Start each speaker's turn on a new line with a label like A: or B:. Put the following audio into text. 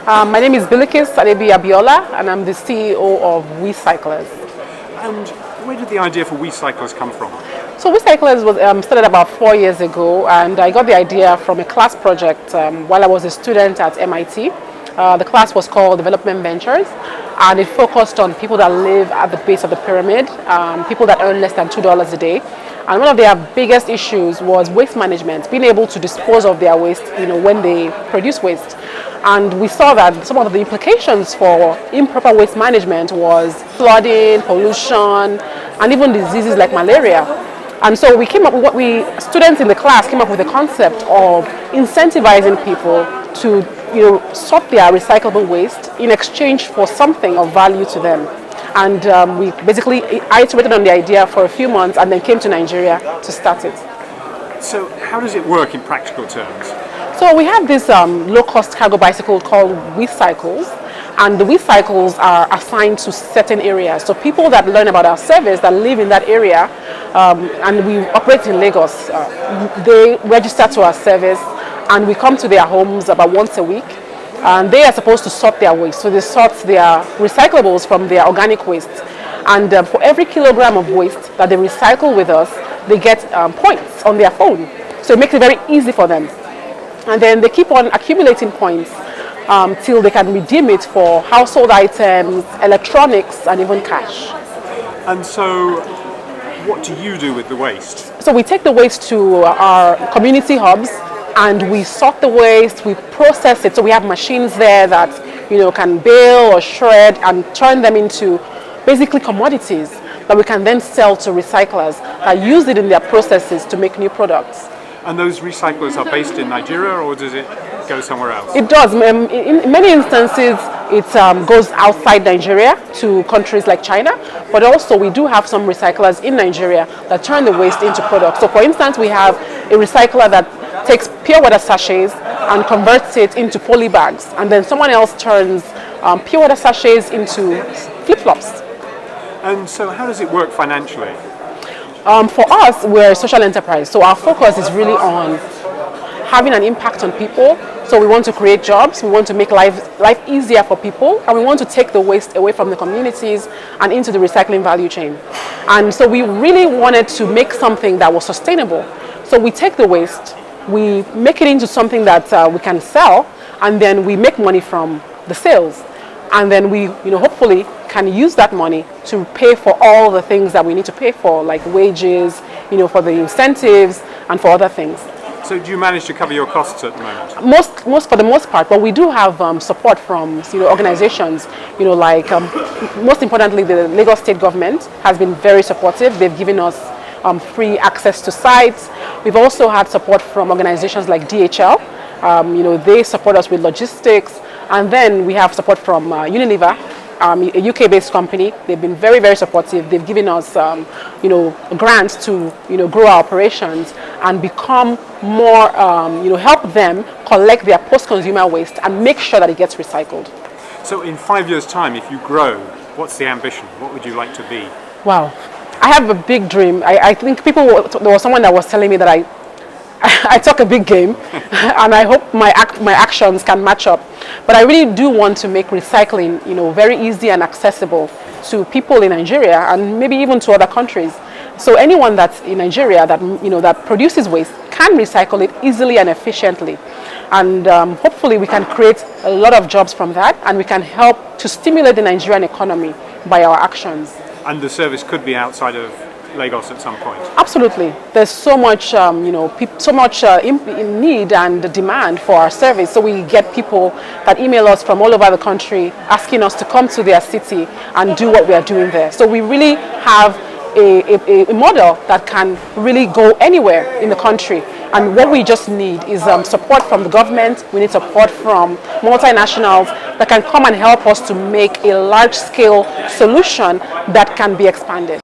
A: My name is Bilikiss Adebiyi-Abiola, and I'm the CEO of Wecyclers.
B: And where did the idea for Wecyclers come from?
A: So Wecyclers was started about 4 years ago, and I got the idea from a class project while I was a student at MIT. The class was called Development Ventures, and it focused on people that live at the base of the pyramid, people that earn less than $2 a day. And one of their biggest issues was waste management, being able to dispose of their waste, when they produce waste. And we saw that some of the implications for improper waste management was flooding, pollution, and even diseases like malaria. And so we came up with students in the class came up with the concept of incentivizing people to, sort their recyclable waste in exchange for something of value to them. And we basically iterated on the idea for a few months and then came to Nigeria to start it.
B: So how does it work in practical terms?
A: So we have this low-cost cargo bicycle called Wecyclers, and the Wecycles are assigned to certain areas. So people that learn about our service, that live in that area, and we operate in Lagos, they register to our service, and we come to their homes about once a week. And they are supposed to sort their waste. So they sort their recyclables from their organic waste. And for every kilogram of waste that they recycle with us, they get points on their phone. So it makes it very easy for them. And then they keep on accumulating points till they can redeem it for household items, electronics, and even cash.
B: And so what do you do with the waste?
A: So we take the waste to our community hubs, and we sort the waste, we process it. So we have machines there that can bale or shred and turn them into basically commodities that we can then sell to recyclers that use it in their processes to make new products.
B: And those recyclers are based in Nigeria, or does it go somewhere else?
A: It does. In many instances, it goes outside Nigeria to countries like China, but also we do have some recyclers in Nigeria that turn the waste into products. So for instance, we have a recycler that takes pure water sachets and converts it into poly bags, and then someone else turns pure water sachets into flip-flops.
B: And so how does it work financially?
A: For us, we're a social enterprise, so our focus is really on having an impact on people. So we want to create jobs, we want to make life easier for people, and we want to take the waste away from the communities and into the recycling value chain. And so we really wanted to make something that was sustainable. So we take the waste, we make it into something that we can sell, and then we make money from the sales. And then we, hopefully can use that money to pay for all the things that we need to pay for, like wages, for the incentives and for other things.
B: So do you manage to cover your costs at the moment?
A: Most for the most part, but we do have support from organizations, like most importantly, the Lagos State government has been very supportive. They've given us free access to sites. We've also had support from organizations like DHL. They support us with logistics. And then we have support from Unilever, a UK-based company. They've been very, very supportive. They've given us, grants to, grow our operations and become more, help them collect their post-consumer waste and make sure that it gets recycled.
B: So in 5 years' time, if you grow, what's the ambition? What would you like to be?
A: Wow. I have a big dream. I think there was someone that was telling me that I talk a big game, and I hope my actions can match up. But I really do want to make recycling, very easy and accessible to people in Nigeria and maybe even to other countries. So anyone that's in Nigeria that that produces waste can recycle it easily and efficiently, and hopefully we can create a lot of jobs from that, and we can help to stimulate the Nigerian economy by our actions.
B: And the service could be outside of Lagos at some point.
A: Absolutely. There's so much, in need and demand for our service. So we get people that email us from all over the country asking us to come to their city and do what we are doing there. So we really have a model that can really go anywhere in the country. And what we just need is support from the government. We need support from multinationals that can come and help us to make a large-scale solution that can be expanded.